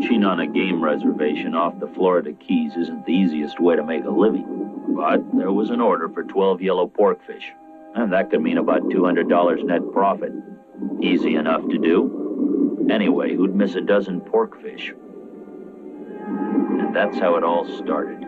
Poaching on a game reservation off the Florida Keys isn't the easiest way to make a living, but there was an order for 12 yellow porkfish, and that could mean about $200 net profit. Easy enough to do. Anyway, who'd miss a dozen porkfish? And that's how it all started.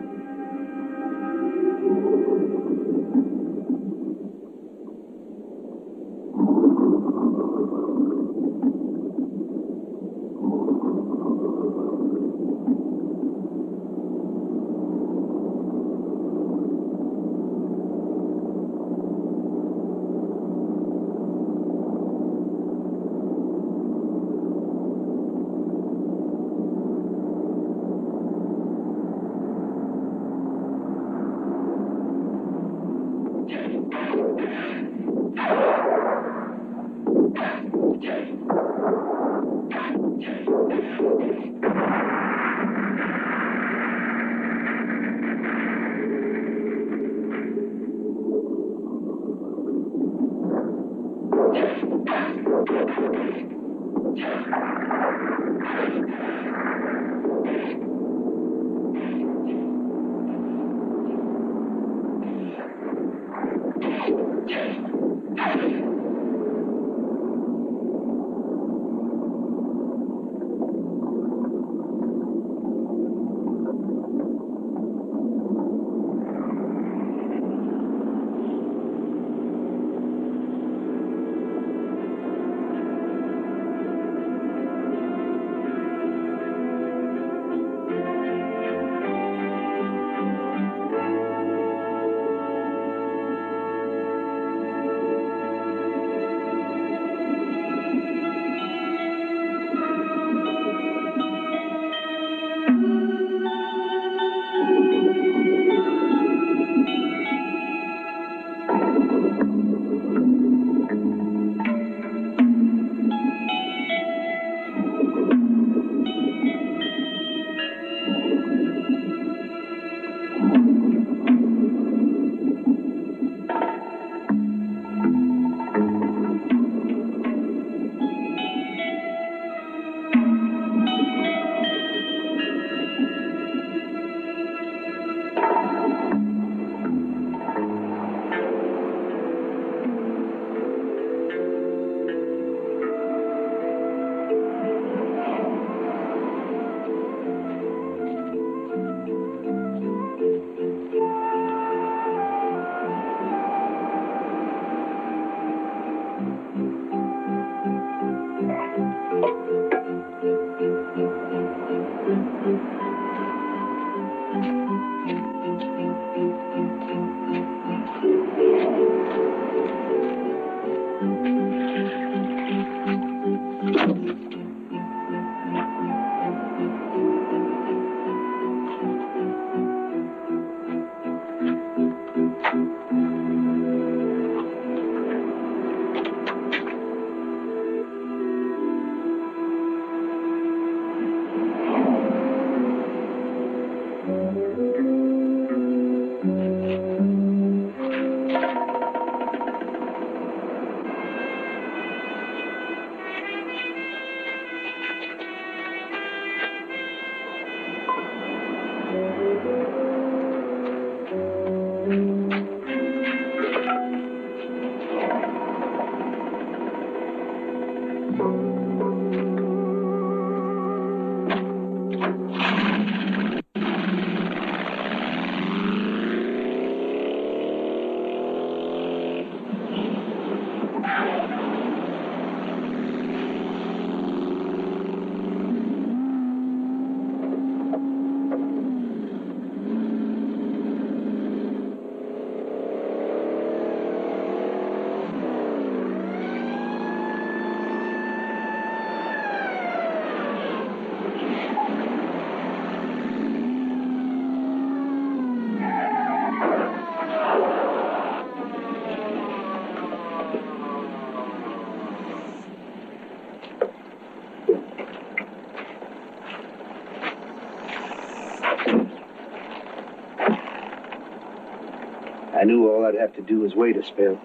I knew all I'd have to do was wait a spell.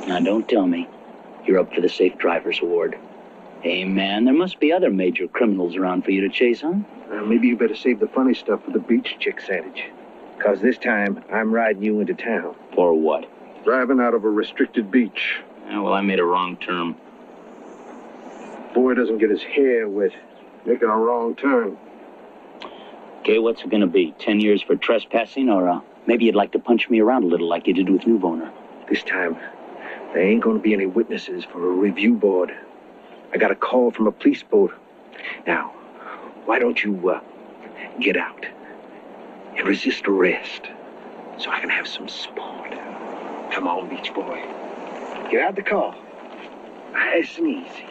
Now, don't tell me you're up for the Safe Driver's Award. Hey, man, there must be other major criminals around for you to chase, huh? Maybe you better save the funny stuff for the beach chick sandwich. Because this time, I'm riding you into town. For what? Driving out of a restricted beach. Yeah, well, I made a wrong turn. Boy doesn't get his hair wet making a wrong turn. Okay, what's it gonna be? 10 years for trespassing, or maybe you'd like to punch me around a little like you did with Nuyen? This time, there ain't gonna be any witnesses for a review board. I got a call from a police boat. Now, why don't you, get out and resist arrest so I can have some sport? Come on, beach boy. Get out the car. Nice and easy.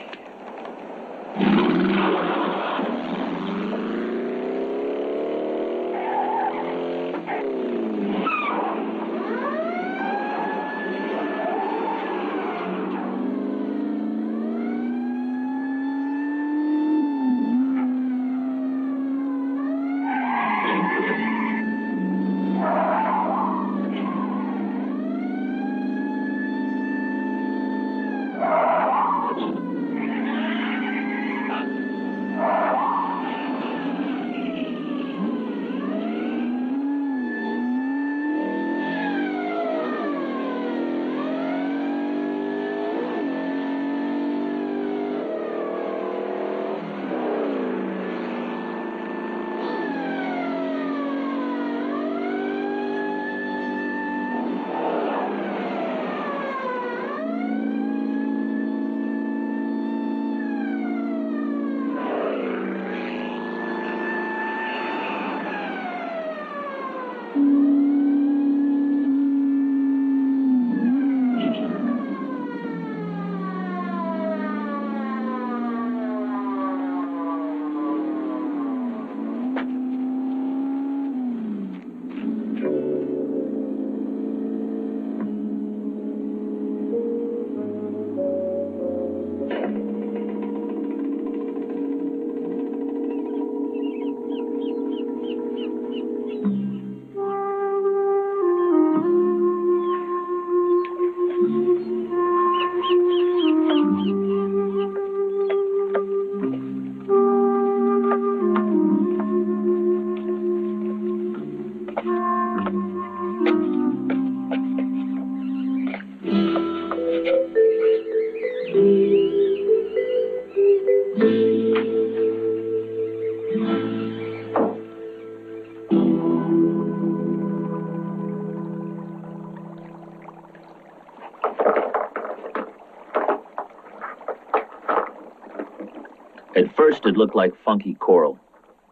At first, it looked like funky coral,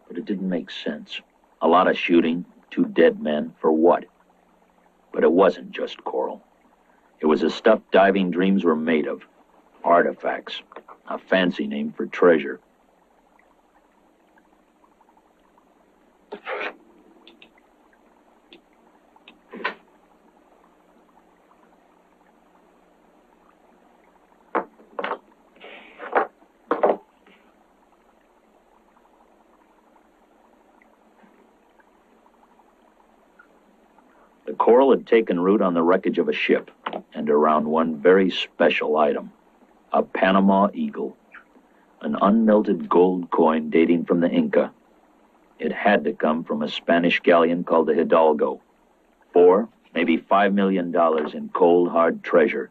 but it didn't make sense. A lot of shooting, 2 dead men, for what? But it wasn't just coral. It was the stuff diving dreams were made of. Artifacts, a fancy name for treasure. The coral had taken root on the wreckage of a ship and around one very special item, a Panama eagle, an unmelted gold coin dating from the Inca. It had to come from a Spanish galleon called the Hidalgo. $4, maybe $5 million in cold, hard treasure,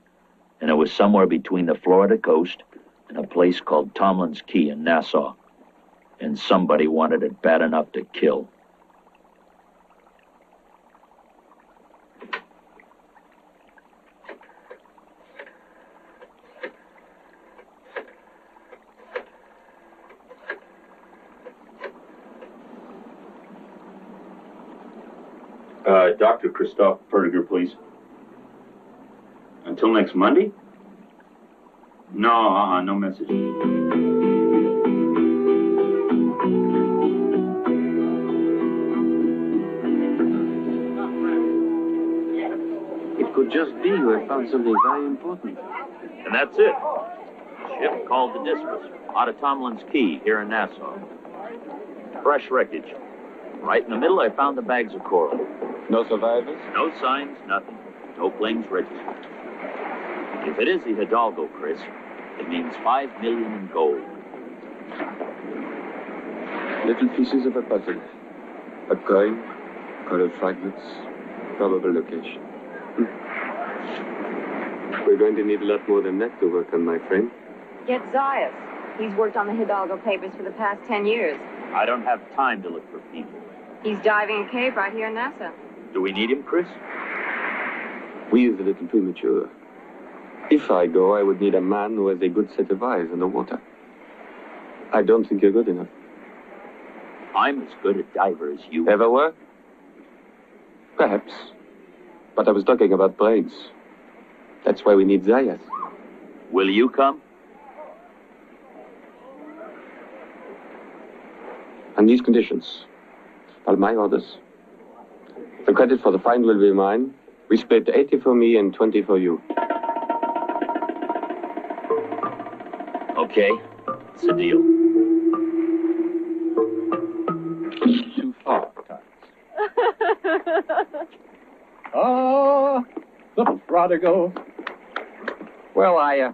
and it was somewhere between the Florida coast and a place called Tomlin's Key in Nassau. And somebody wanted it bad enough to kill. Dr. Christophe Perdiger, please. Until next Monday? No, no message. It could just be you have found something very important. And that's it. Ship called the Discus, out of Tomlin's Key, here in Nassau. Fresh wreckage. Right in the middle, I found the bags of coral. No survivors? No signs, nothing. No claims registered. If it is the Hidalgo, Chris, It means 5 million in gold. Little pieces of a puzzle. A coin, colored fragments, probable location. We're going to need a lot more than that to work on, my friend. Get Zayas. He's worked on the Hidalgo papers for the past 10 years. I don't have time to look for people. He's diving a cave right here in Nassau. Do we need him, Chris? We is a little premature. If I go, I would need a man who has a good set of eyes underwater. I don't think you're good enough. I'm as good a diver as you. Ever were? Perhaps. But I was talking about brains. That's why we need Zayas. Will you come? On these conditions, by my orders. The credit for the find will be mine. We split 80 for me and 20 for you. Okay, it's a deal. Too far, Oh, the prodigal. Well, I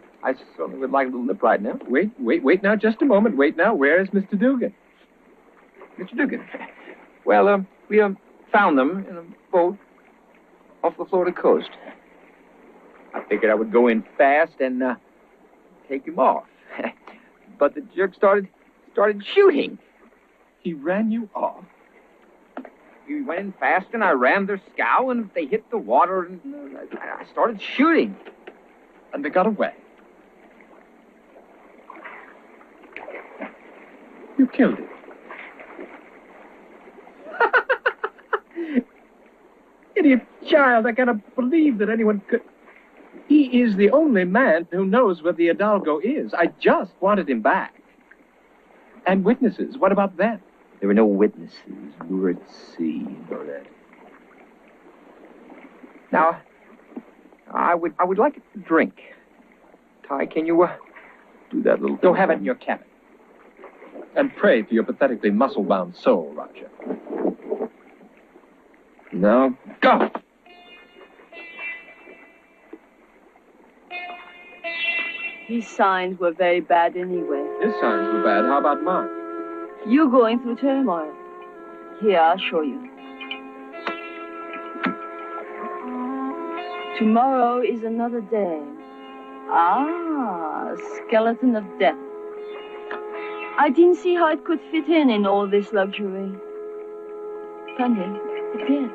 certainly would like a little nip right now. Wait now, just a moment. Wait now, where is Mr. Dugan? Mr. Dugan. Well, we found them in a boat off the Florida coast. I figured I would go in fast and take him off. But the jerk started shooting. He ran you off? He went in fast and I rammed their scow and they hit the water and I started shooting. And they got away. You killed him. Idiot child, I cannot believe that anyone could... He is the only man who knows where the Hidalgo is. I just wanted him back. And witnesses, what about them? There were no witnesses. We were at sea, you know that. Now, I would like a drink. Ty, can you do that little... Go have it in your cabin. And pray for your pathetically muscle-bound soul, Roger. Now, go! His signs were very bad anyway. His signs were bad. How about mine? You're going through turmoil. Here, I'll show you. Tomorrow is another day. Ah, skeleton of death. I didn't see how it could fit in all this luxury. Funny, it did.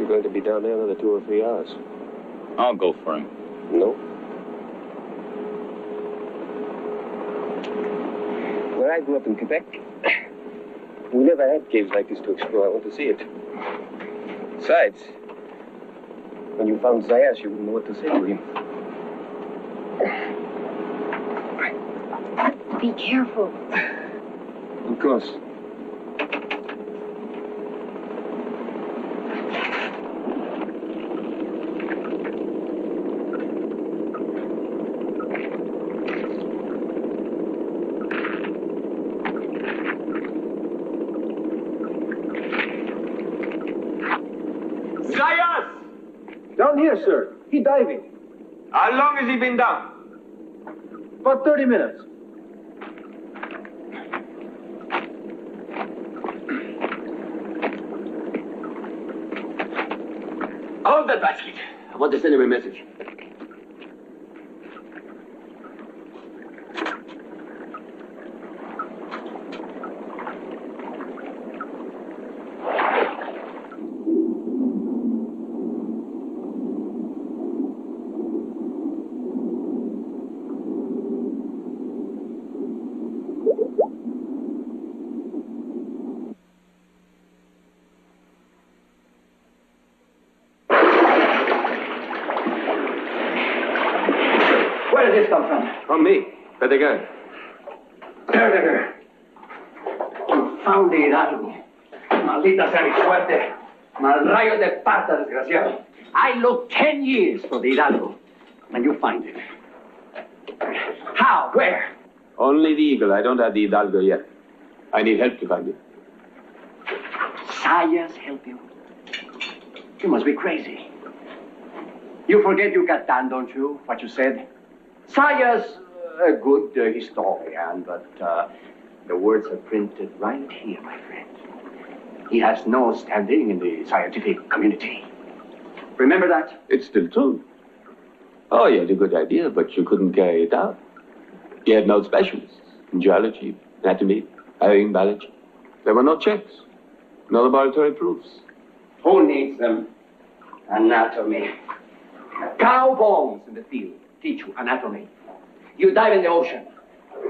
Going to be down there another 2 or 3 hours. I'll go for him. No? Where I grew up in Quebec, we never had caves like this to explore. I want to see it. Besides, when you found Zayas, you wouldn't know what to say to him. Be careful. Of course. Down here, sir. He diving. How long has he been down? About 30 minutes. that basket. I want to send him a message. Where did this come from? From me. Where'd they go? There. You found the hidalgo. Maldita sea mi suerte. Mal rayo de pata, desgraciado. I looked 10 years for the hidalgo, and you find it. How? Where? Only the eagle. I don't have the hidalgo yet. I need help to find it. Sayas help you? You must be crazy. You forget Yucatan, don't you? What you said? Sayas, a good historian, but the words are printed right here, my friend. He has no standing in the scientific community. Remember that? It's still true. Oh, you had a good idea, but you couldn't carry it out. You had no specialists in geology, anatomy, herring biology. There were no checks, no laboratory proofs. Who needs them? Anatomy. Cow bones in the field teach you anatomy. You dive in the ocean.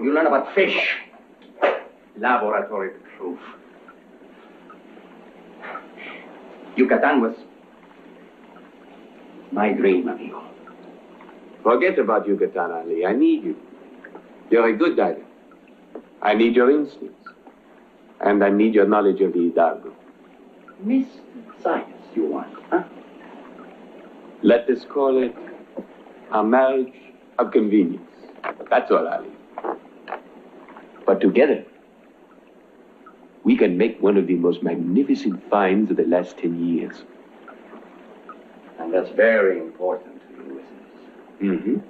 You learn about fish. Laboratory proof. Yucatan was my dream, amigo. Forget about Yucatan, Ali. I need you. You're a good diver. I need your instincts. And I need your knowledge of the hidalgo. Mr. Science, you want, huh? Let us call it a marriage of convenience. That's all, Ali. But together, we can make one of the most magnificent finds of the last 10 years. And that's very important to you, isn't it? Mm-hmm.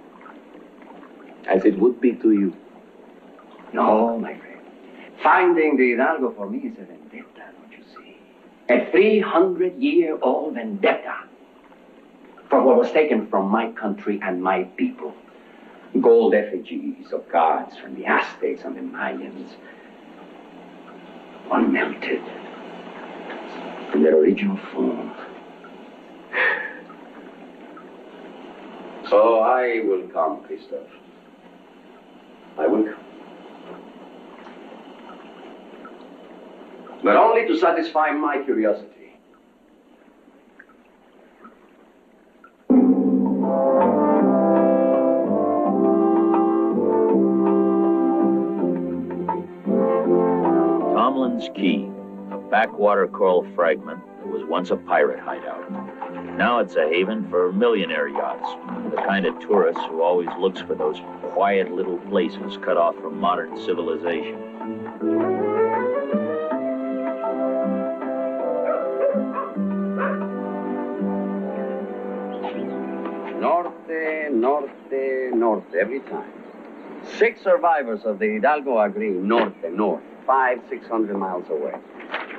As it would be to you. No, my friend. Finding the hidalgo for me is a vendetta, don't you see? A 300-year-old vendetta for what was taken from my country and my people. Gold effigies of gods from the Aztecs and the Mayans. Unmelted in their original form. So I will come, Christoph. I will come. But only to satisfy my curiosity. Key, a backwater coral fragment that was once a pirate hideout. Now it's a haven for millionaire yachts, the kind of tourists who always looks for those quiet little places cut off from modern civilization. Norte, every time. 6 survivors of the Hidalgo agree, norte. 500-600 miles away.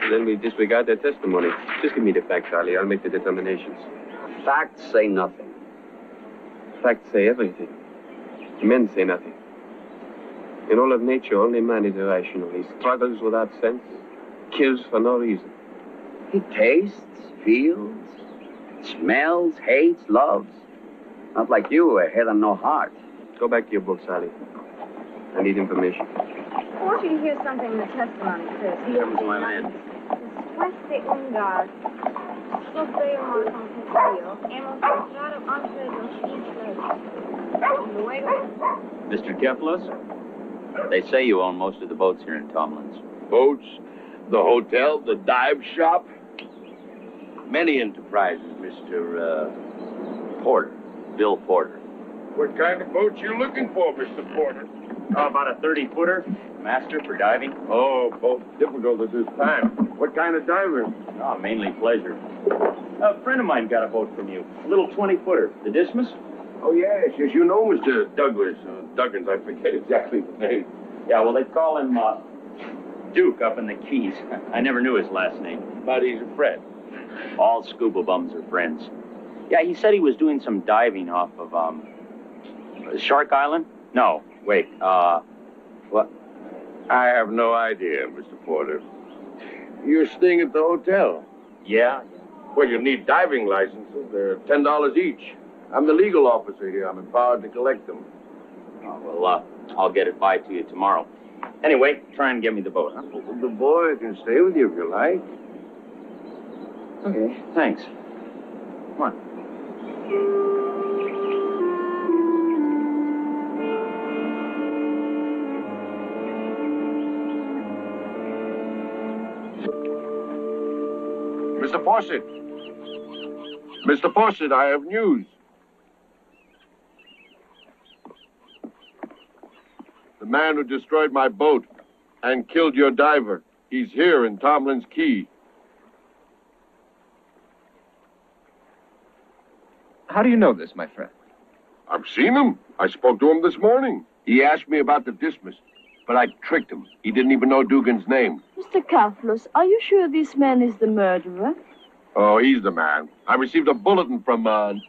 Then we disregard their testimony. Just give me the facts, Ali. I'll make the determinations. Facts say nothing. Facts say everything. Men say nothing. In all of nature, only man is irrational. He struggles without sense, kills for no reason. He tastes, feels, smells, hates, loves. Not like you, a head and no heart. Go back to your books, Ali. I need information. I want you to hear something in the testimony, Chris. Come to my man. Después de un gas, sufrimos un frío, hemos entrado entre los islas. Mr. Keflos, they say you own most of the boats here in Tomlin's. Boats, the hotel, the dive shop. Many enterprises, Mr. Porter, Bill Porter. What kind of boat you looking for, Mr. Porter? How about a 30-footer? Master for diving? Oh, both difficult at this time. What kind of diver? Oh, mainly pleasure. A friend of mine got a boat from you. A little 20-footer. The Dismas? Oh, yes, you know Mr. Douglas. Duggins, I forget exactly the name. Yeah, well, they call him Duke up in the Keys. I never knew his last name. But he's a friend. All scuba bums are friends. Yeah, he said he was doing some diving off of, Shark Island? No, wait, what? I have no idea, Mr. Porter. You're staying at the hotel. Yeah? Well, you need diving licenses. They're $10 each. I'm the legal officer here. I'm empowered to collect them. Oh, well, I'll get it by to you tomorrow. Anyway, try and get me the boat, huh? The boy can stay with you if you like. Okay, thanks. Come on. Mr. Fawcett. Mr. Fawcett, I have news. The man who destroyed my boat and killed your diver, he's here in Tomlin's Key. How do you know this, my friend? I've seen him. I spoke to him this morning. He asked me about the dismiss, but I tricked him. He didn't even know Dugan's name. Mr. Kaflos, are you sure this man is the murderer? Oh, he's the man. I received a bulletin from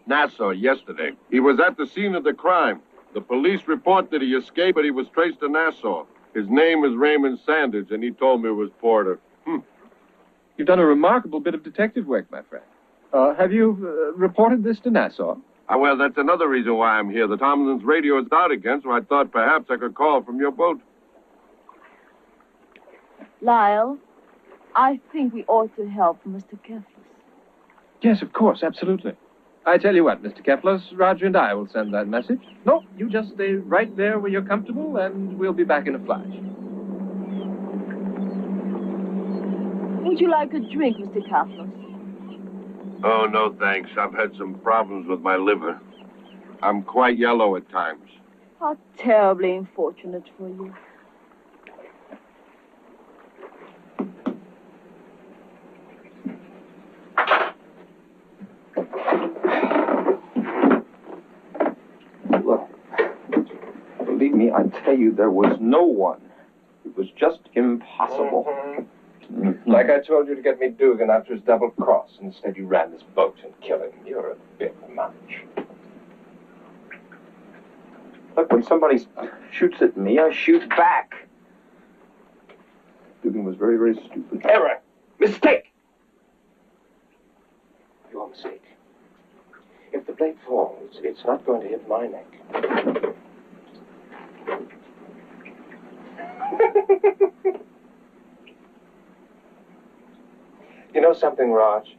Nassau yesterday. He was at the scene of the crime. The police report that he escaped, but he was traced to Nassau. His name is Raymond Sanders, and he told me it was Porter. You've done a remarkable bit of detective work, my friend. Have you reported this to Nassau? Well, that's another reason why I'm here. The Tomlin's radio is out again, so I thought perhaps I could call from your boat. Lyle, I think we ought to help Mr. Kaflos. Yes, of course, absolutely. I tell you what, Mr. Keflos, Roger and I will send that message. No, you just stay right there where you're comfortable, and we'll be back in a flash. Would you like a drink, Mr. Kaflos? Oh, no, thanks. I've had some problems with my liver. I'm quite yellow at times. How terribly unfortunate for you. Look, believe me, I tell you, there was no one. It was just impossible. Like I told you to get me Dugan after his double cross. Instead, you ran this boat and killed him. You're a bit much. Look, when somebody shoots at me, I shoot back. Dugan was very, very stupid. Error! Mistake! Your mistake. If the blade falls, it's not going to hit my neck. You know something, Raj?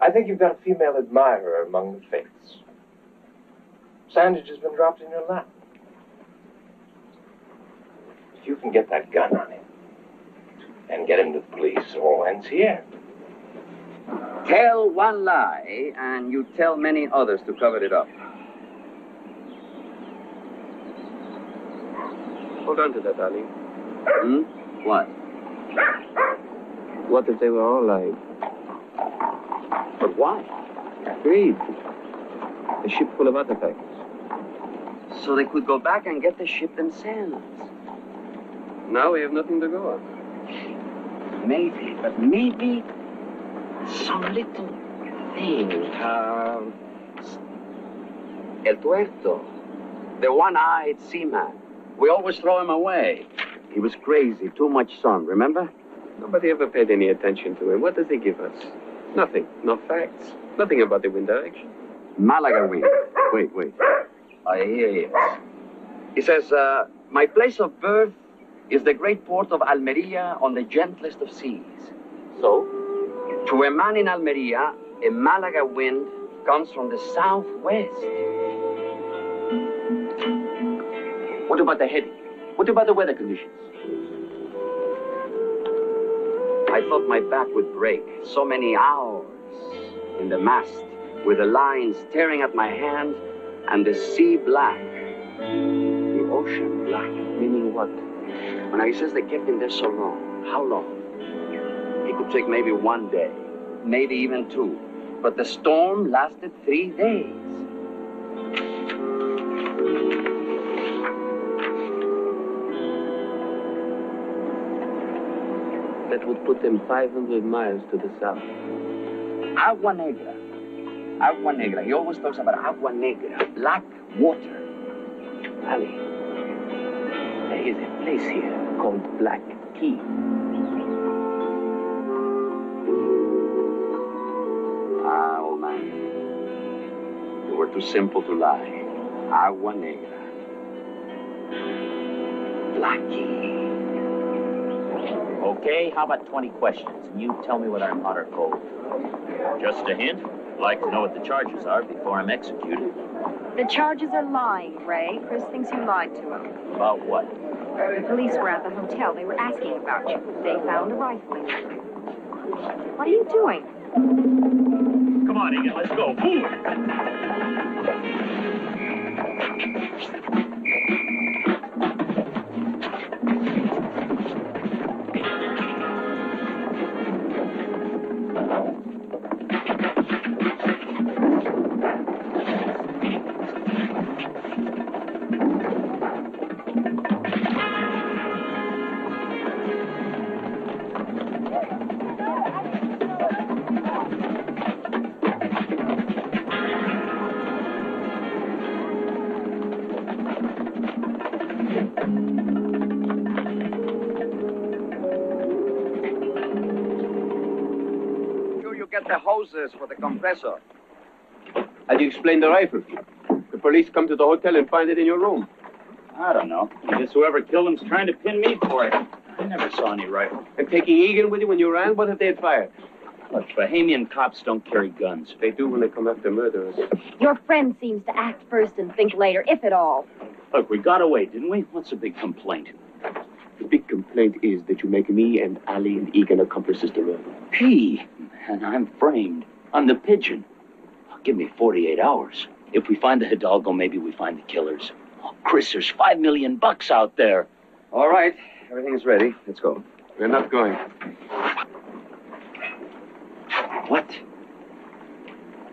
I think you've got a female admirer among the fates. Sandwich has been dropped in your lap. If you can get that gun on him and get him to the police, all ends here. Tell one lie, and you tell many others to cover it up. Hold on to that, Ali. What? What if they were all lying? But why? Greed. A ship full of artifacts. So they could go back and get the ship themselves. Now we have nothing to go on. Maybe, but maybe some little thing. El Tuerto, the one-eyed seaman. We always throw him away. He was crazy, too much sun, remember? Nobody ever paid any attention to him. What does he give us? Nothing. No facts. Nothing about the wind direction. Malaga wind. Wait. Yes. He says, my place of birth is the great port of Almeria on the gentlest of seas. So? To a man in Almeria, a Malaga wind comes from the southwest. What about the heading? What about the weather conditions? I thought my back would break. So many hours in the mast, with the lines tearing at my hand, and the sea black. The ocean black. Meaning what? When he says they kept him there so long, how long? It could take maybe 1 day, maybe even 2. But the storm lasted 3 days. That would put them 500 miles to the south. Agua Negra. Agua Negra. He always talks about Agua Negra, black water. Ali, there is a place here called Black Key. Ah, old man. You were too simple to lie. Agua Negra. Black Key. Okay, how about 20 questions? And you tell me what I'm hot or cold. Just a hint. I'd like to know what the charges are before I'm executed. The charges are lying, Ray. Chris thinks you lied to him. About what? The police were at the hotel. They were asking about you. They found a rifle in your room. What are you doing? Come on, Egan, let's go. The hoses for the compressor. How do you explain the rifle? The police come to the hotel and find it in your room. I don't know. I guess whoever killed him's trying to pin me for it. I never saw any rifle. And taking Egan with you when you ran, what if they had fired? Look, Bahamian cops don't carry guns. They do when they come after murderers. Your friend seems to act first and think later, if at all. Look, we got away, didn't we? What's the big complaint? The big complaint is that you make me and Ali and Egan accomplices to murder. Hey, and I'm framed. I'm the pigeon. Give me 48 hours. If we find the Hidalgo, maybe we find the killers. Oh, Chris, there's $5 million out there. All right. Everything's ready. Let's go. We're not going. What?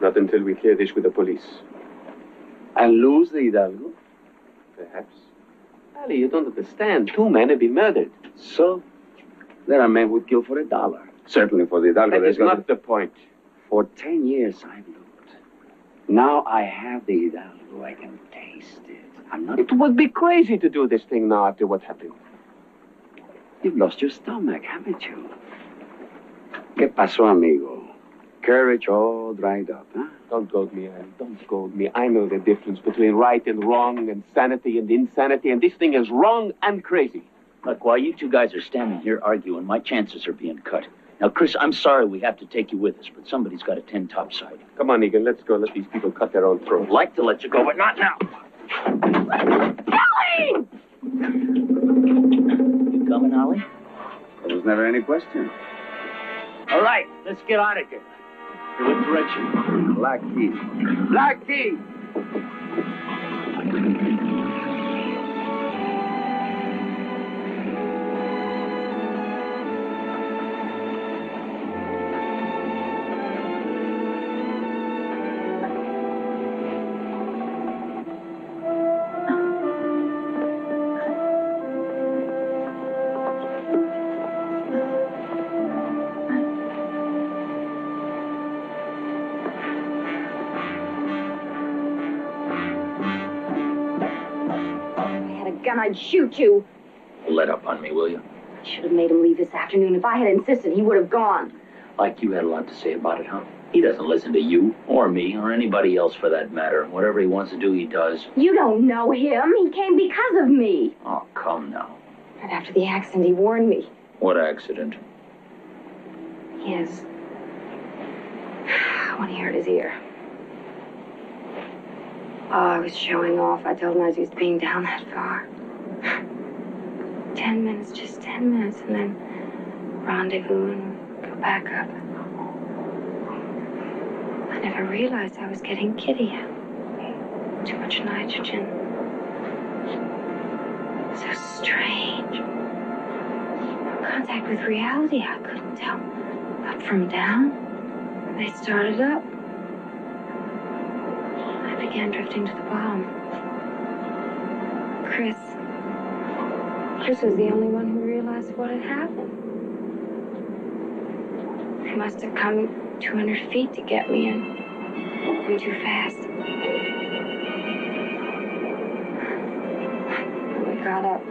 Not until we clear this with the police. And lose the Hidalgo? Perhaps. Ali, you don't understand. 2 men have been murdered. So? There are men who'd kill for $1. Certainly for the Hidalgo. That is not the point. For 10 years, I've looked. Now I have the Hidalgo. I can taste it. I'm not... It would be crazy to do this thing now after what happened. You've lost your stomach, haven't you? ¿Qué pasó, amigo? Courage all dried up, huh? Don't goad me, Ali. Don't goad me. I know the difference between right and wrong and sanity and insanity, and this thing is wrong and crazy. Look, while you two guys are standing here arguing, my chances are being cut. Now, Chris, I'm sorry we have to take you with us, but somebody's got to tend topside. Come on, Egan, let's go. Let these people cut their own throats. I'd like to let you go, but not now. Ellie! You coming, Ollie? There was never any question. All right, let's get out of here. What direction? Black Key. Black Key! I'd shoot you. Let up on me, will you? I should have made him leave this afternoon. If I had insisted, he would have gone. Like you had a lot to say about it, huh? He doesn't listen to you, or me, or anybody else for that matter. Whatever he wants to do, he does. You don't know him. He came because of me. Oh, come now. Right after the accident, he warned me. What accident? His. When he hurt his ear. Oh, I was showing off. I told him I was used to being down that far. 10 minutes, just 10 minutes, and then rendezvous and go back up. I never realized I was getting giddy. Too much nitrogen. So strange. No contact with reality. I couldn't tell up from down. They started up. I began drifting to the bottom. Chris was the only one who realized what had happened. He must have come 200 feet to get me in. moving too fast. When we got up,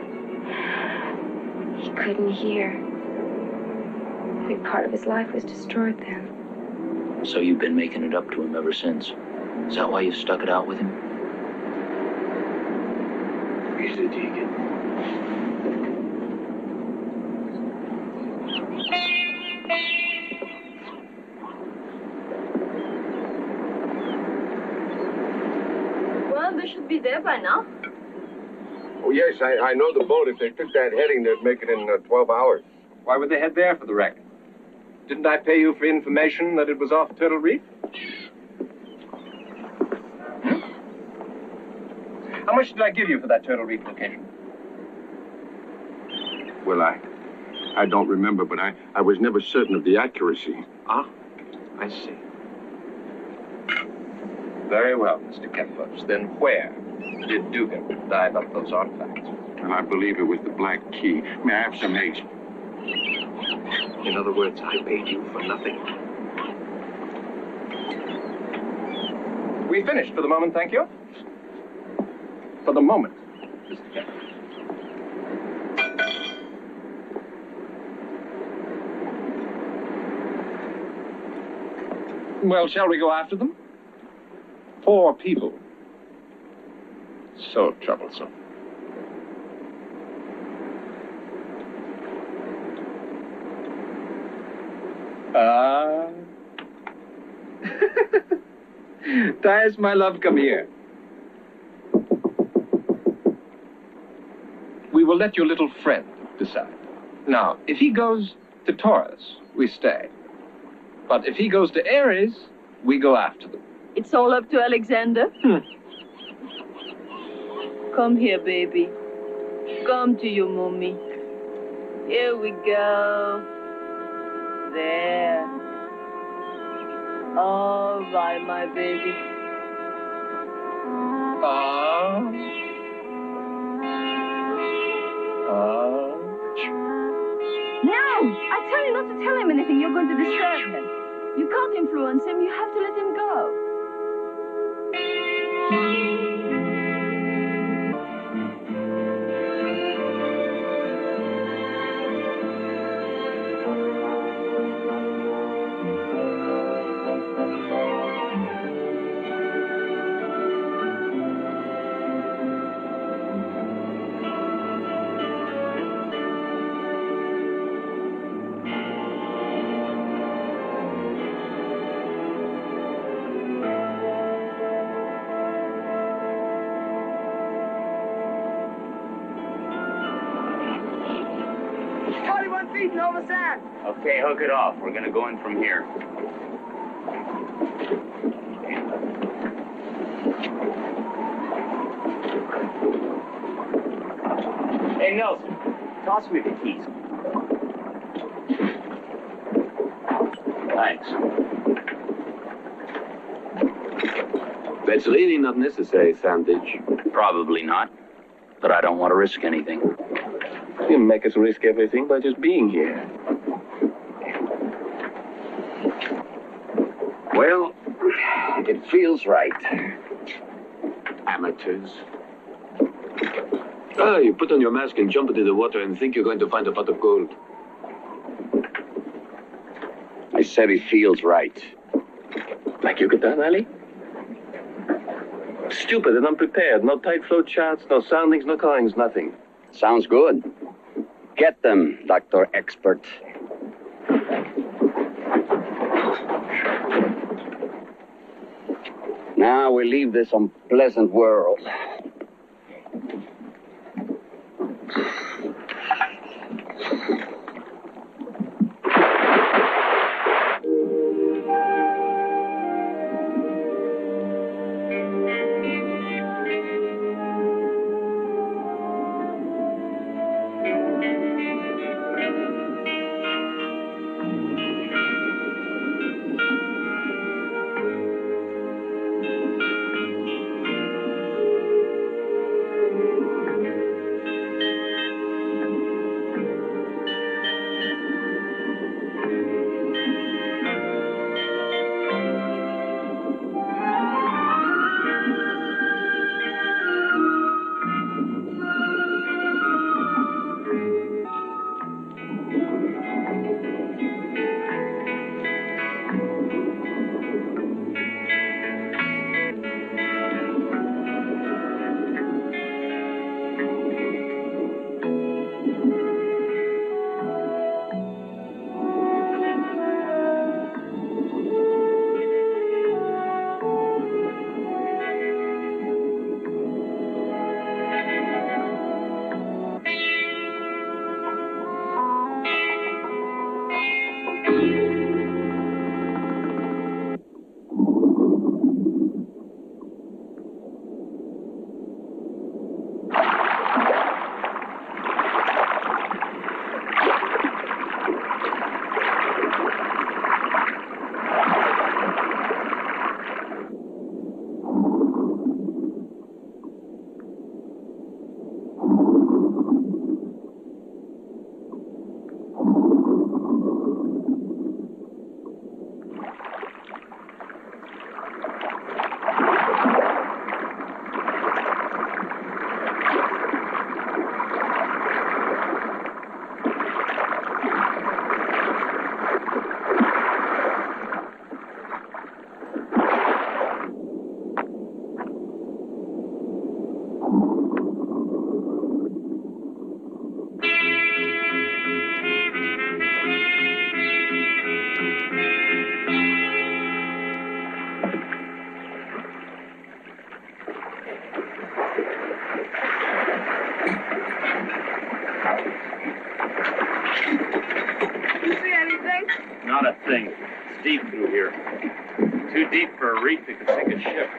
he couldn't hear. A big part of his life was destroyed then. So you've been making it up to him ever since. Is that why you stuck it out with him? He's the deacon. Well, they should be there by now. Oh, yes, I know the boat. If they took that heading, they'd make it in 12 hours. Why would they head there for the wreck? Didn't I pay you for information that it was off Turtle Reef? How much did I give you for that Turtle Reef location? Well, I don't remember, but I was never certain of the accuracy. Ah, I see. Very well, Mr. Kempos. Then where did Dugan dive up those artifacts? And I believe it was the Black Key. May I have some eggs? In other words, I paid you for nothing. We finished for the moment, thank you. For the moment, Mr. Kempos. Well, shall we go after them? 4 people. So troublesome. Dias, my love, come here. We will let your little friend decide. Now, if he goes to Taurus, we stay. But if he goes to Aries, we go after them. It's all up to Alexander. Come here, baby. Come to your mommy. Here we go. There. All right, my baby. No! I tell you not to tell him anything. You're going to disturb him. You can't influence him. You have to let him go. Okay, hook it off. We're gonna go in from here. Hey, Nelson, toss me the keys. Thanks. That's really not necessary, Sandwich. Probably not. But I don't want to risk anything. You make us risk everything by just being here. Well, it feels right. Amateurs. Ah, you put on your mask and jump into the water and think you're going to find a pot of gold. I said it feels right. Like Yucatan, Ali? Stupid and unprepared. No tight flow charts, no soundings, no callings, nothing. Sounds good. Get them, Dr. Expert. Now we leave this unpleasant world. through here. Too deep for a reef that could sink a ship.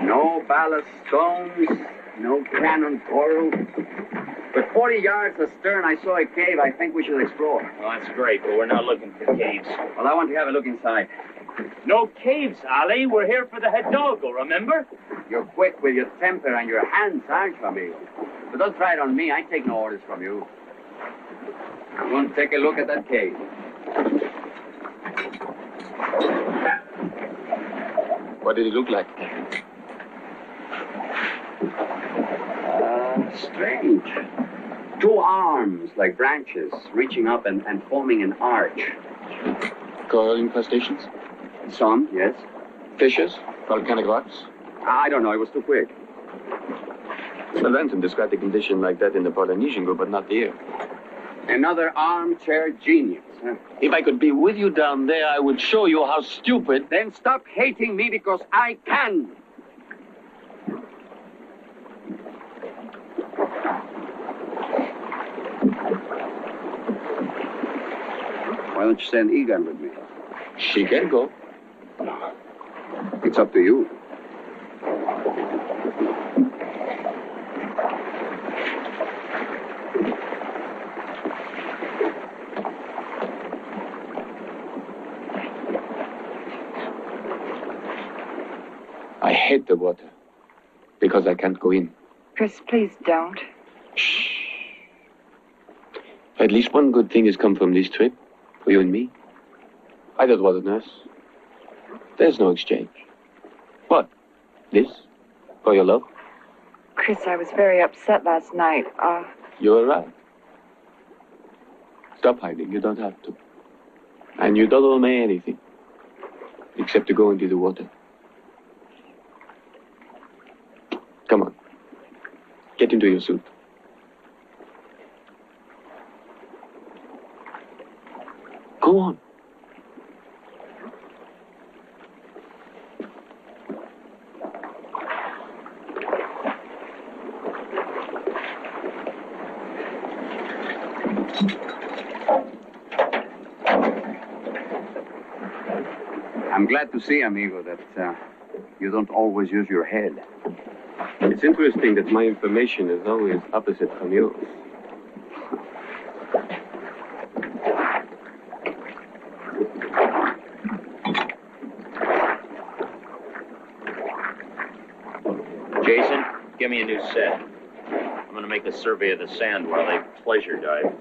No ballast stones, no cannon coral. With 40 yards astern, I saw a cave I think we should explore. Well, that's great, but we're not looking for caves. Well, I want to have a look inside. No caves, Ali. We're here for the Hidalgo, remember? You're quick with your temper and your hands, aren't you, amigo? But don't try it on me. I take no orders from you. I'm going to take a look at that cave. What did it look like? Strange. Two arms like branches reaching up and forming an arch. Coral infestations? Some, yes. Fishes? Volcanic rocks? I don't know. It was too quick. Lanton described a condition like that in the Polynesian group, but not here. Another armchair genius. Huh? If I could be with you down there, I would show you how stupid... Then stop hating me because I can. Why don't you send Egan with me? She can go. It's up to you. I hate the water because I can't go in. Chris, please don't. Shh. At least one good thing has come from this trip, for you and me. I don't want a nurse. There's no exchange. What? This? For your love? Chris, I was very upset last night. You were right. Stop hiding. You don't have to. And you don't owe me anything. Except to go into the water. Come on. Get into your suit. Go on. I'm glad to see, amigo, that you don't always use your head. It's interesting that my information is always opposite from yours. Jason, give me a new set. I'm going to make a survey of the sand while they pleasure dive.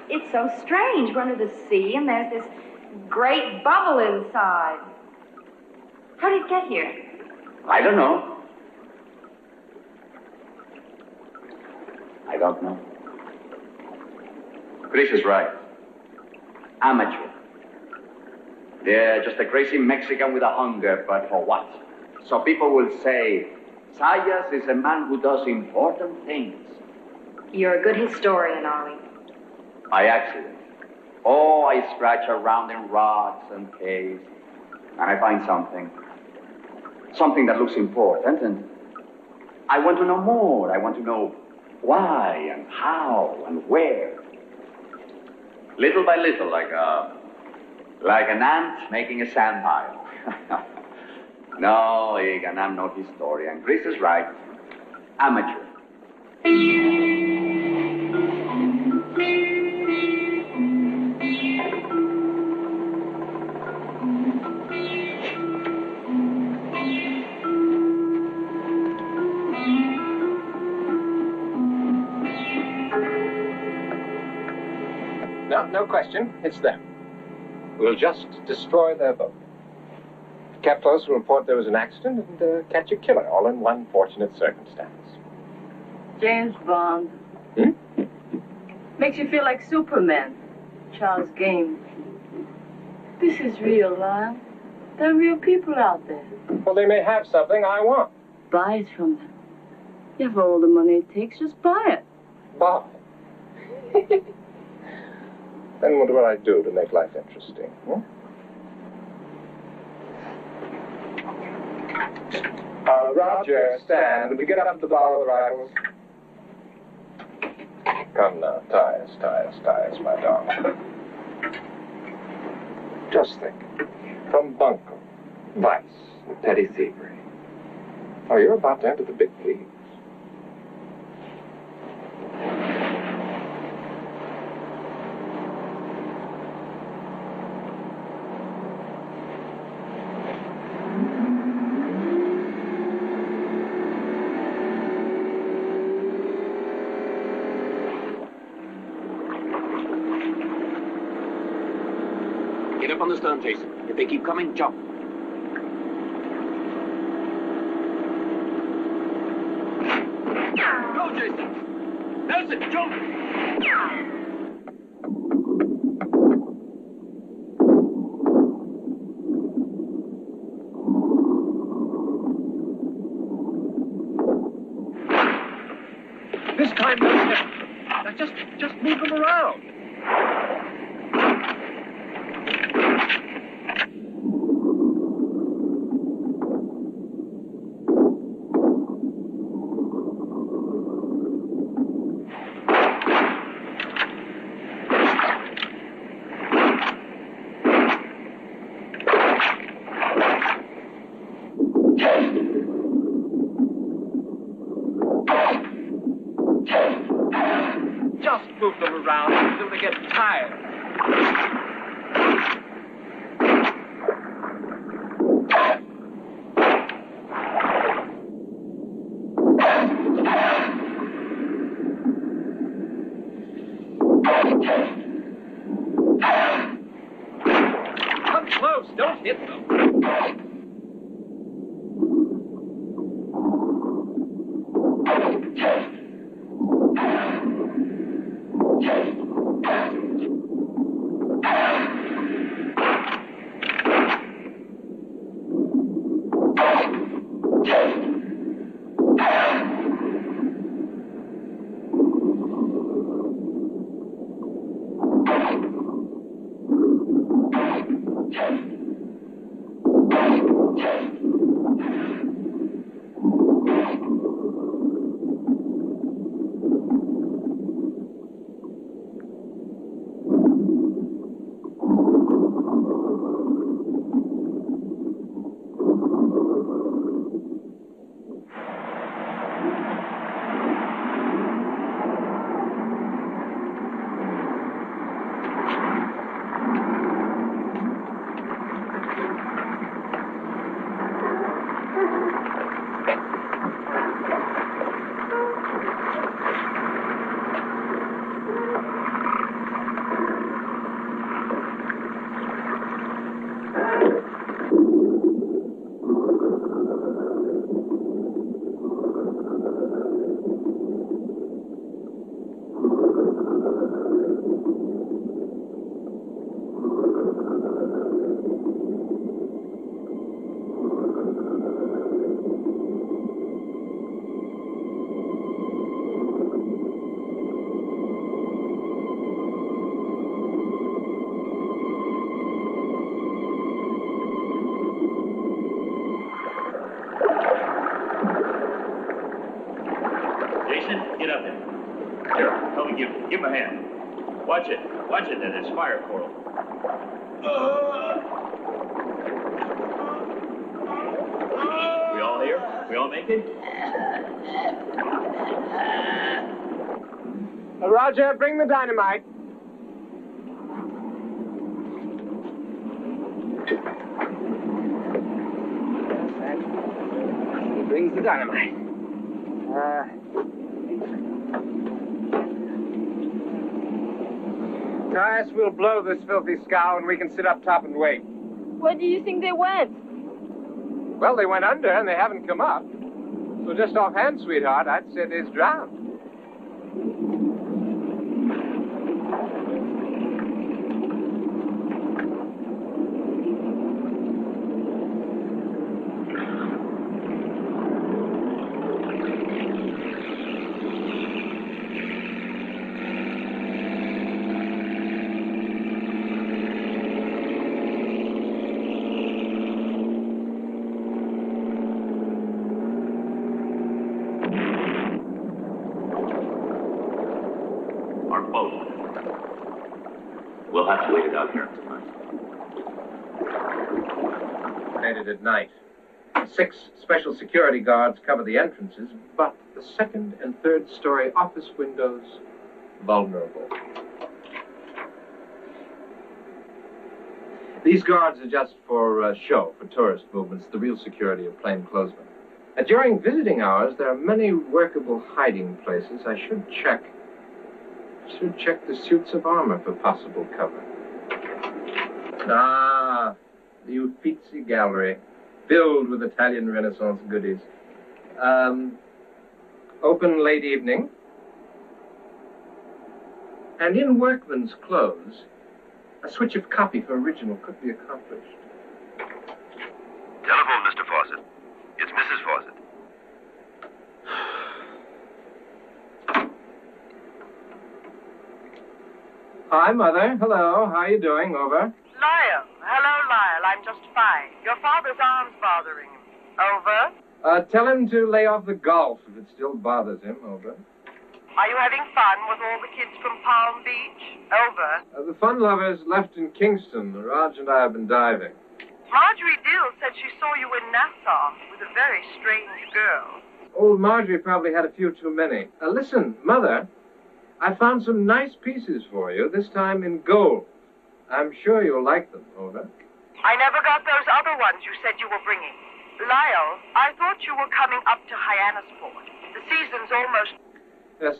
It's so strange. We're under the sea, and there's this great bubble inside. How did it get here? I don't know. I don't know. Chris is right. Amateur. They're just a crazy Mexican with a hunger, but for what? So people will say, Sayas is a man who does important things. You're a good historian, Ollie. By accident. Oh, I scratch around in rocks and caves, and I find something. Something that looks important, and I want to know more. I want to know why and how and where. Little by little, like an ant making a sand pile. No, Egan, I'm no historian. Chris is right. Amateur. No question. It's them. We'll just destroy their boat. If kept close, we'll report there was an accident and catch a killer, all in one fortunate circumstance. James Bond. Makes you feel like Superman. Charles Game. This is real life. There are real people out there. Well, they may have something I want. Buy it from them. You have all the money it takes, just buy it. Buy. Then what do I do to make life interesting? Roger, Stan, did we get up to the bar with the rifles? Come now, tie us, my darling. Just think. From bunkum, vice, and petty thievery. Oh, you're about to enter the big leagues. Get up on the stern, Jason. If they keep coming, jump. Go, Jason! Nelson, jump! This time, Nelson. Now just move them around. Move them around until they get tired. Come close, don't hit them. Give him a hand. Watch it, that is fire coral. We all make it? Roger, bring the dynamite. He brings the dynamite. Nice, we'll blow this filthy scow and we can sit up top and wait. Where do you think they went? Well, they went under and they haven't come up. So just offhand, sweetheart, I'd say they's drowned. We'll have to wait it out here tonight. Painted at night. 6 special security guards cover the entrances, but the second and third story office windows vulnerable. These guards are just for show, for tourist movements, the real security of plainclothesmen. During visiting hours, there are many workable hiding places. I should check the suits of armor for possible cover. Ah, the Uffizi Gallery, filled with Italian Renaissance goodies. Open late evening. And in workman's clothes, a switch of copy for original could be accomplished. Telephone, Mr. Fawcett. It's Mrs. Fawcett. Hi, Mother. Hello. How are you doing? Over. Lyle. Hello, Lyle. I'm just fine. Your father's arm's bothering him. Over. Tell him to lay off the golf if it still bothers him. Over. Are you having fun with all the kids from Palm Beach? Over. The fun lovers left in Kingston. Raj and I have been diving. Marjorie Dill said she saw you in Nassau with a very strange girl. Old Marjorie probably had a few too many. Listen, Mother, I found some nice pieces for you, this time in gold. I'm sure you'll like them. Over. I never got those other ones you said you were bringing. Lyle, I thought you were coming up to Hyannisport. The season's almost... Yes,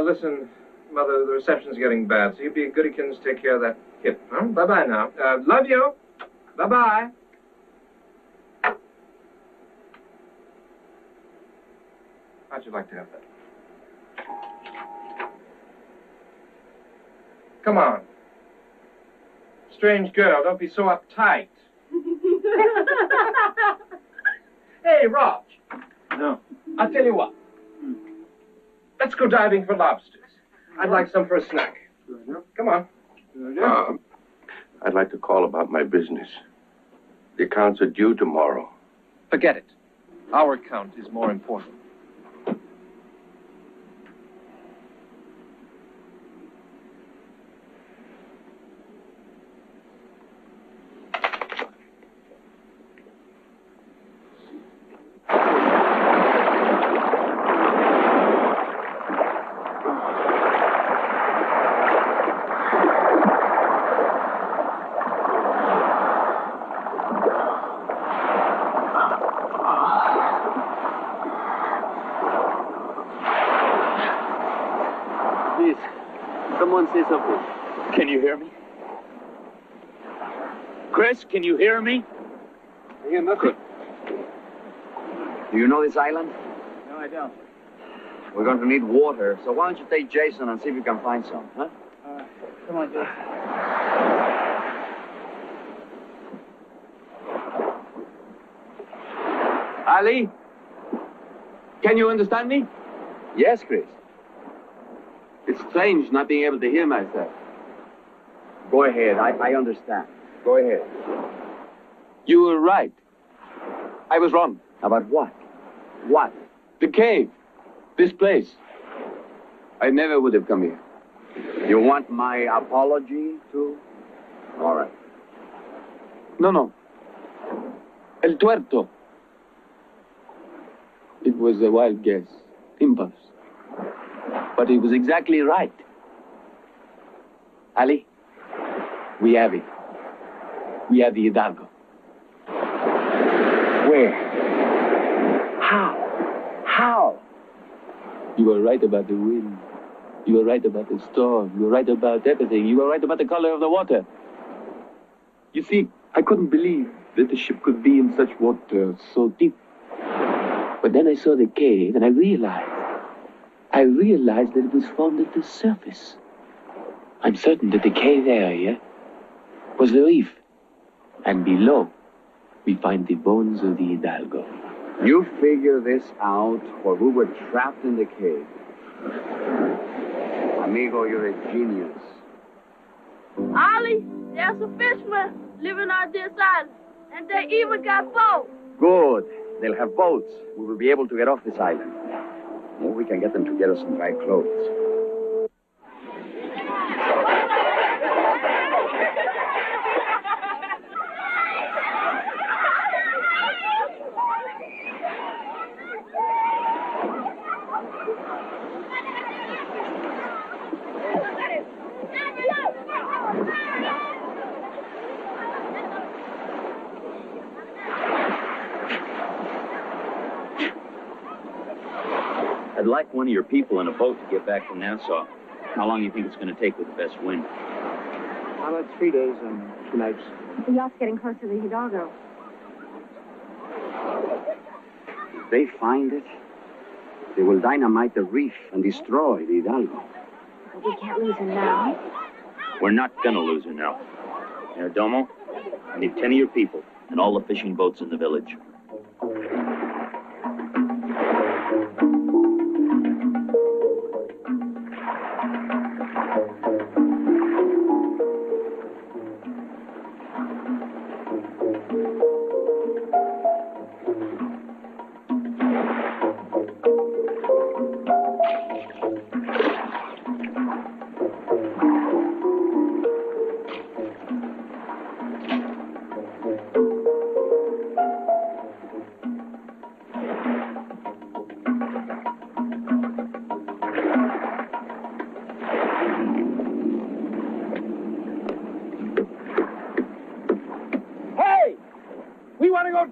listen, Mother, the reception's getting bad, so you be goodykins take care of that hip, huh? Bye-bye now. Love you. Bye-bye. How'd you like to have that? Come on. Strange girl, don't be so uptight. Hey, Raj. No. I'll tell you what. Let's go diving for lobsters. I'd like some for a snack. Come on. I'd like to call about my business. The accounts are due tomorrow. Forget it. Our account is more important. Someone say something. Can you hear me? Chris, can you hear me? I hear nothing. Do you know this island? No, I don't. We're going to need water, so why don't you take Jason and see if you can find some, huh? Come on, Jason. Ali, can you understand me? Yes, Chris. It's strange not being able to hear myself. Go ahead. I understand. Go ahead. You were right. I was wrong. About what? What? The cave. This place. I never would have come here. You want my apology, too? All right. No. El tuerto. It was a wild guess. Impulse. But it was exactly right. Ali, we have it. We have the Hidalgo. Where? How? You were right about the wind. You were right about the storm. You were right about everything. You were right about the color of the water. You see, I couldn't believe that the ship could be in such water so deep. But then I saw the cave and I realized that it was formed at the surface. I'm certain that the cave area was the reef. And below, we find the bones of the Hidalgo. You figure this out while we were trapped in the cave. Amigo, you're a genius. Ali, there's a fisherman living on this island, and they even got boats. Good. They'll have boats. We will be able to get off this island. Or we can get them to get us some dry clothes. I'd like one of your people in a boat to get back to Nassau. How long do you think it's going to take with the best wind? About 3 days and 2 nights. The yacht's getting close to the Hidalgo. If they find it, they will dynamite the reef and destroy the Hidalgo. But we can't lose him now. We're not going to lose her now. Domo, I need 10 of your people and all the fishing boats in the village.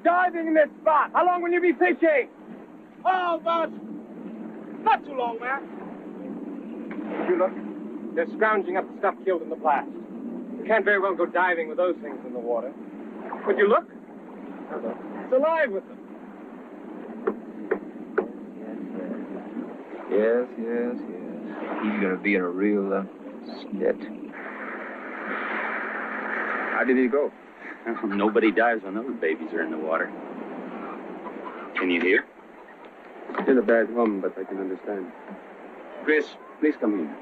Diving in this spot. How long will you be fishing? Oh, about not too long, man. You look, they're scrounging up the stuff killed in the blast. You can't very well go diving with those things in the water. Would you look? It's alive with them. Yes. He's going to be in a real snit. How did he go? Nobody dies when those babies are in the water. Can you hear? Still a bad hum, but I can understand. Chris, please come here.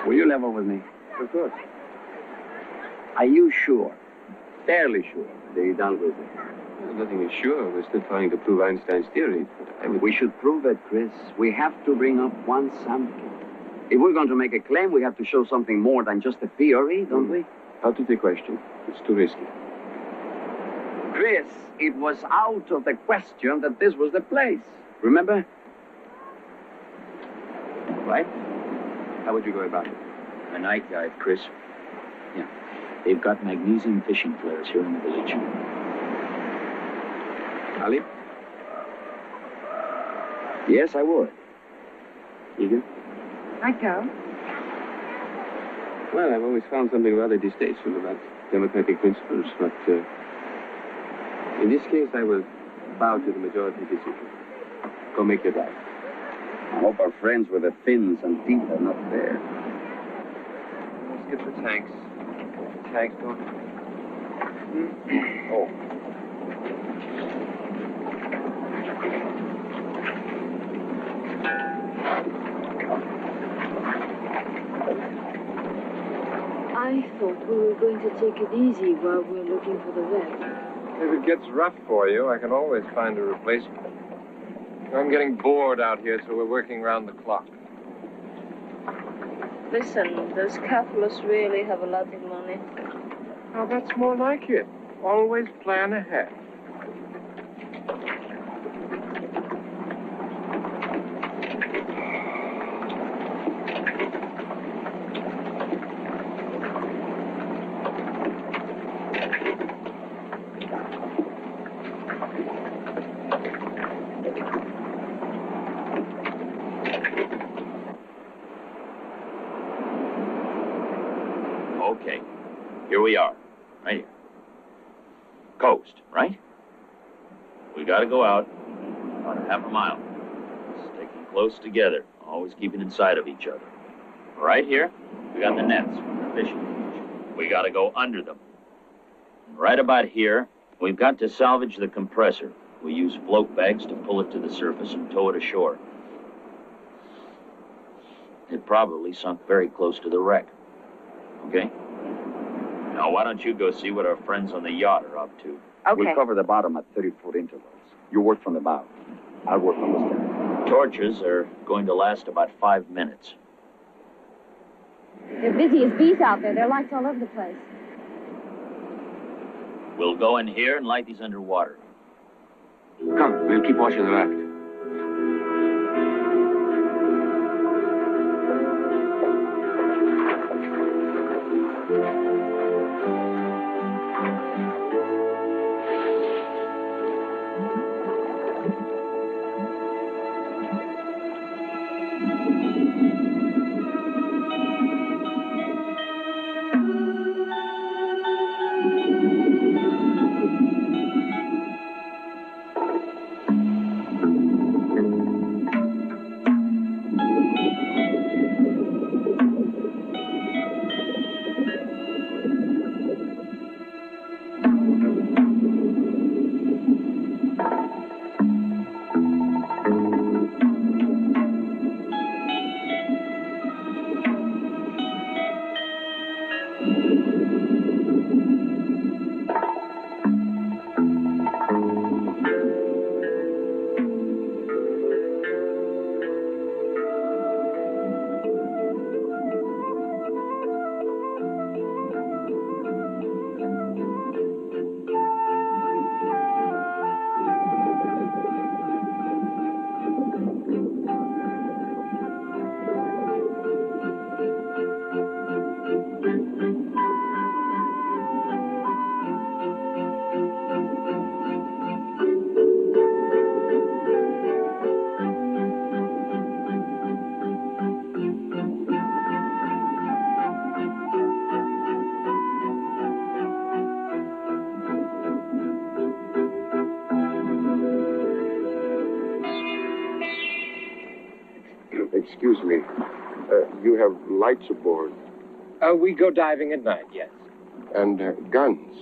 Will you level with me? Of course. Are you sure? Fairly sure the Hidalgo is there? Well, nothing is sure. We're still trying to prove Einstein's theory. We should prove it, Chris. We have to bring up one sample. If we're going to make a claim, we have to show something more than just a theory, don't we? Out of the question. It's too risky. Chris, it was out of the question that this was the place. Remember? Right? How would you go about it? A night dive, Chris. Yeah. They've got magnesium fishing flares here in the village. Ali? Yes, I would. Eager? I'd go. Well, I've always found something rather distasteful about democratic principles, but in this case, I will bow to the majority decision. Go make your dive. I hope our friends with the fins and teeth are not there. Let's get the tanks. The tanks going. Oh. I thought we were going to take it easy while we're looking for the wreck. If it gets rough for you, I can always find a replacement. I'm getting bored out here, so we're working round the clock. Listen, those capitalists really have a lot of money. Now, that's more like it. Always plan ahead. Okay. Here we are. Right here. Coast, right? We gotta go out about half a mile. Sticking close together, always keeping inside of each other. Right here, we got the nets from the fishing beach. We gotta go under them. And right about here, we've got to salvage the compressor. We use float bags to pull it to the surface and tow it ashore. It probably sunk very close to the wreck. Okay? Now, why don't you go see what our friends on the yacht are up to? Okay. We'll cover the bottom at 30-foot intervals. You work from the bow. I'll work from the stern. Torches are going to last about 5 minutes. They're busy as bees out there. There are lights all over the place. We'll go in here and light these underwater. Come, we'll keep watching the raft. Excuse me. You have lights aboard. We go diving at night, yes. And guns.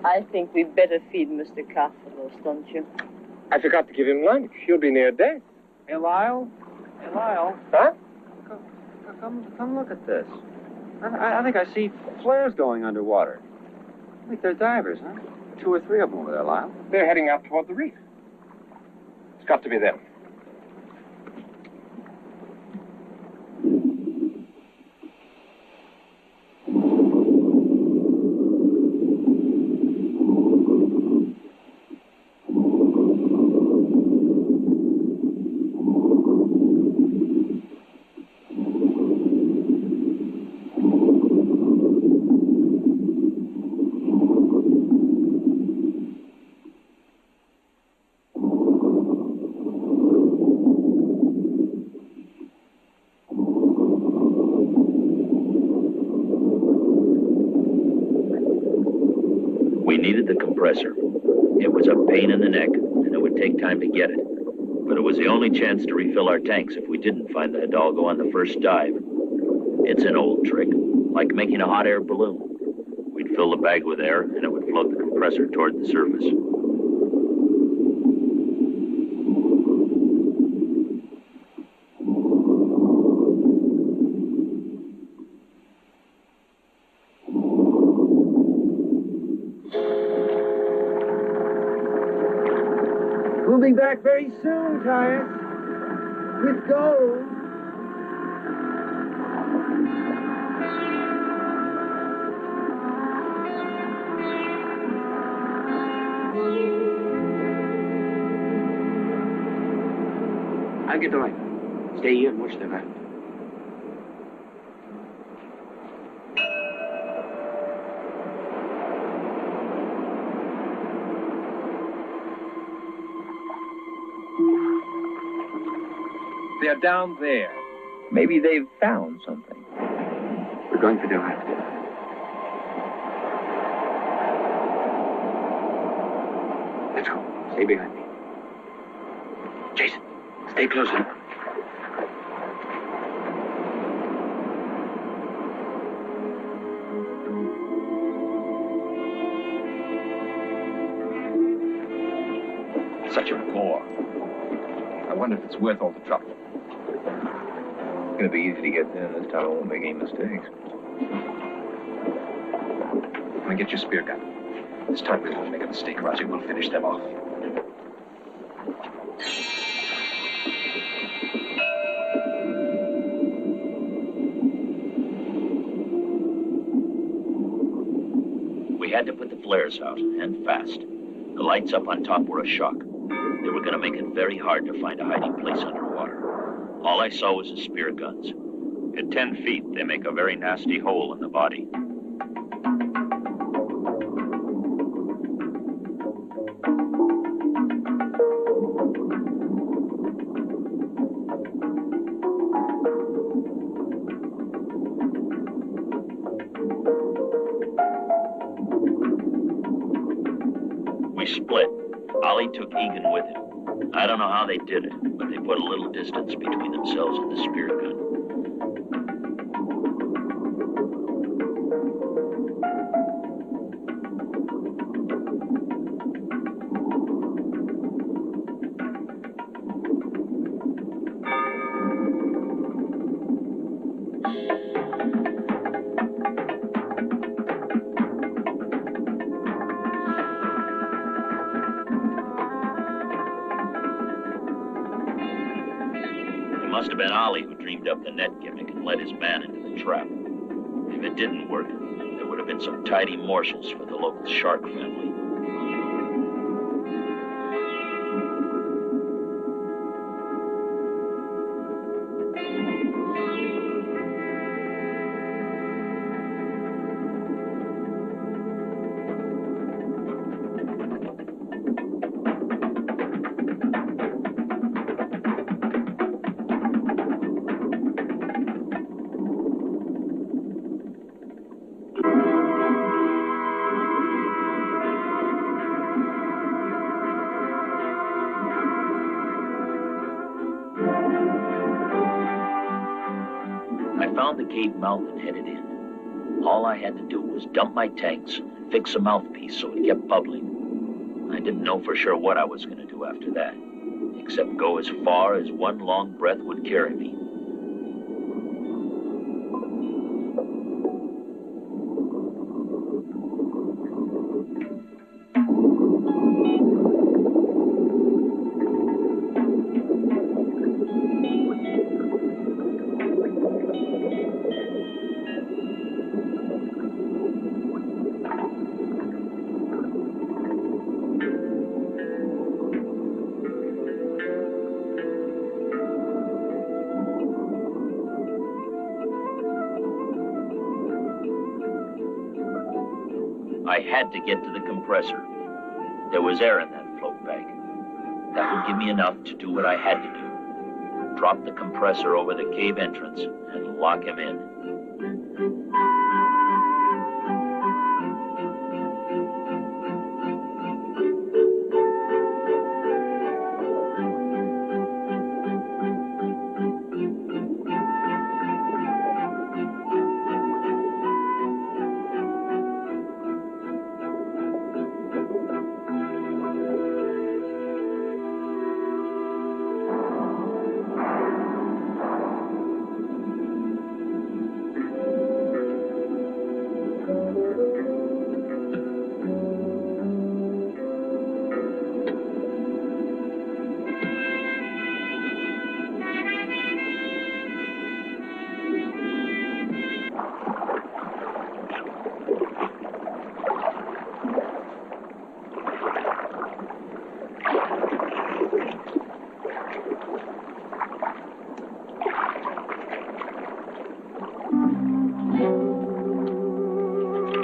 I think we'd better feed Mr. Carfalos, don't you? I forgot to give him lunch. He'll be near death. Hey, Lyle? Hey, Lyle? Huh? Come look at this. I think I see flares going underwater. I think they're divers, huh? 2 or 3 of them over there, Lyle. They're heading out toward the reef. It's got to be them. It was a pain in the neck, and it would take time to get it. But it was the only chance to refill our tanks if we didn't find the Hidalgo on the first dive. It's an old trick, like making a hot air balloon. We'd fill the bag with air, and it would float the compressor toward the surface. We'll be back very soon, Keir. With gold. I'll get the light. Stay here and watch the raft. They're down there. Maybe they've found something. We're going for Dillman. Let's go. Stay behind me. Jason, stay closer. Such a bore. I wonder if it's worth all the trouble. It's gonna be easy to get in. This time I won't make any mistakes. Let me get your spear gun. This time we won't make a mistake, or else you will finish them off. We had to put the flares out, and fast. The lights up on top were a shock. They were going to make it very hard to find a hiding place underwater. All I saw was the spear guns. At 10 feet, they make a very nasty hole in the body. We split. Ollie took Egan with him. I don't know how they did it, but they put a little distance between themselves and the spear gun. It must have been Ollie who dreamed up the net gimmick and led his man into the trap. If it didn't work, there would have been some tidy morsels for the local shark family. I found the cave mouth and headed in. All I had to do was dump my tanks, fix a mouthpiece so it kept bubbling. I didn't know for sure what I was going to do after that, except go as far as one long breath would carry me. I had to get to the compressor. There was air in that float bag. That would give me enough to do what I had to do. Drop the compressor over the cave entrance and lock him in.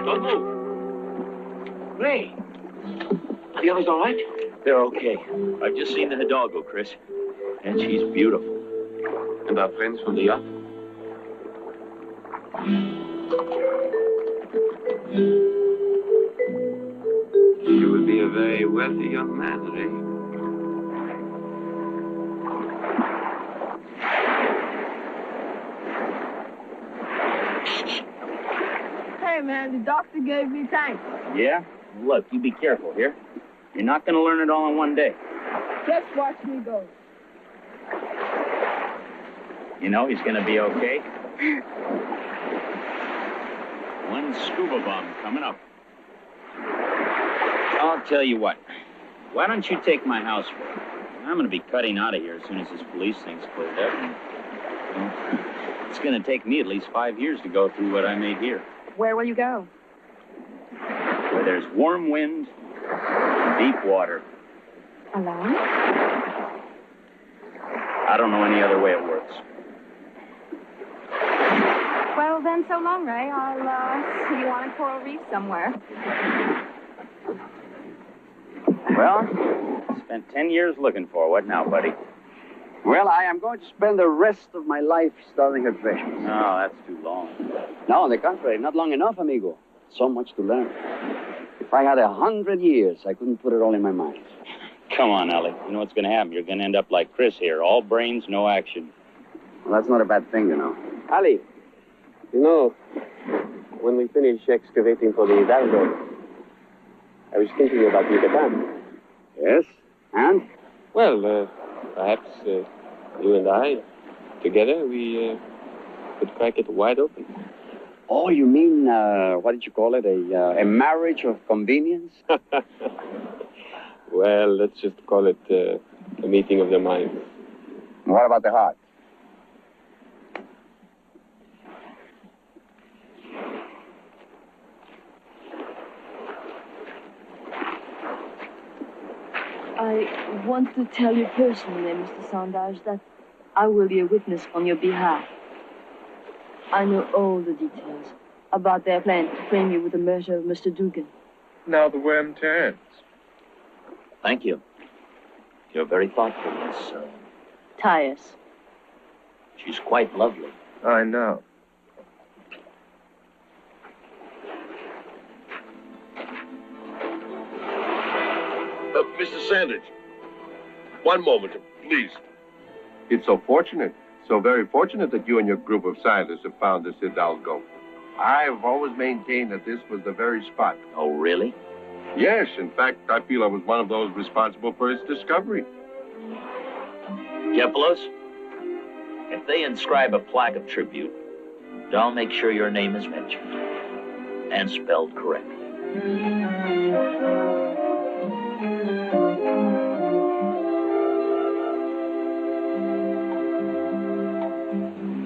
Don't move. Ray, are the others all right? They're okay. I've just seen the Hidalgo, Chris. And she's beautiful. and our friends from the yacht. You will be a very wealthy young man, Ray. Hey, man, the doctor gave me thanks. Yeah? Look, you be careful here. You're not going to learn it all in one day. Just watch me go. You know he's going to be okay. One scuba bomb coming up. I'll tell you what. Why don't you take my house for it? I'm going to be cutting out of here as soon as this police thing's cleared up. And, it's going to take me at least 5 years to go through what I made here. Where will you go? Where there's warm wind and deep water. Alone? I don't know any other way it works. Well, then, so long, Ray. I'll see you on a coral reef somewhere. Well, spent 10 years looking for it. What now, buddy? Well, I am going to spend the rest of my life studying adventures. No, that's too long. No, on the contrary, not long enough, amigo. So much to learn. If I had 100 years, I couldn't put it all in my mind. Come on, Ellie. You know what's going to happen? You're going to end up like Chris here. All brains, no action. Well, that's not a bad thing, you know. Ali, you know, when we finish excavating for the Hidalgo, I was thinking about Yucatan. Yes? And? Well, perhaps you and I, together, we could crack it wide open. Oh, you mean, what did you call it? A marriage of convenience? Well, let's just call it a meeting of the minds. What about the heart? I want to tell you personally, Mr. Sandage, that I will be a witness on your behalf. I know all the details about their plan to frame you with the murder of Mr. Dugan. Now the worm turns. Thank you. You're very thoughtful, Miss... Tyus. She's quite lovely. I know. Mr. Sandage, one moment, please. It's so fortunate, so very fortunate that you and your group of scientists have found this Hidalgo. I've always maintained that this was the very spot. Oh, really? Yes, in fact, I feel I was one of those responsible for its discovery. Kepelos, if they inscribe a plaque of tribute, I'll make sure your name is mentioned and spelled correctly.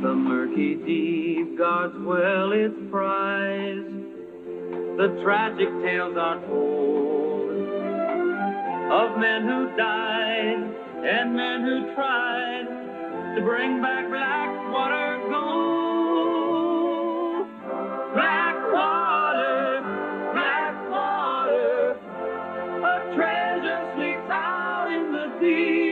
The murky deep guards well its prize. The tragic tales are told of men who died and men who tried to bring back Blackwater gold. Blackwater, Blackwater, a treasure sleeps out in the deep.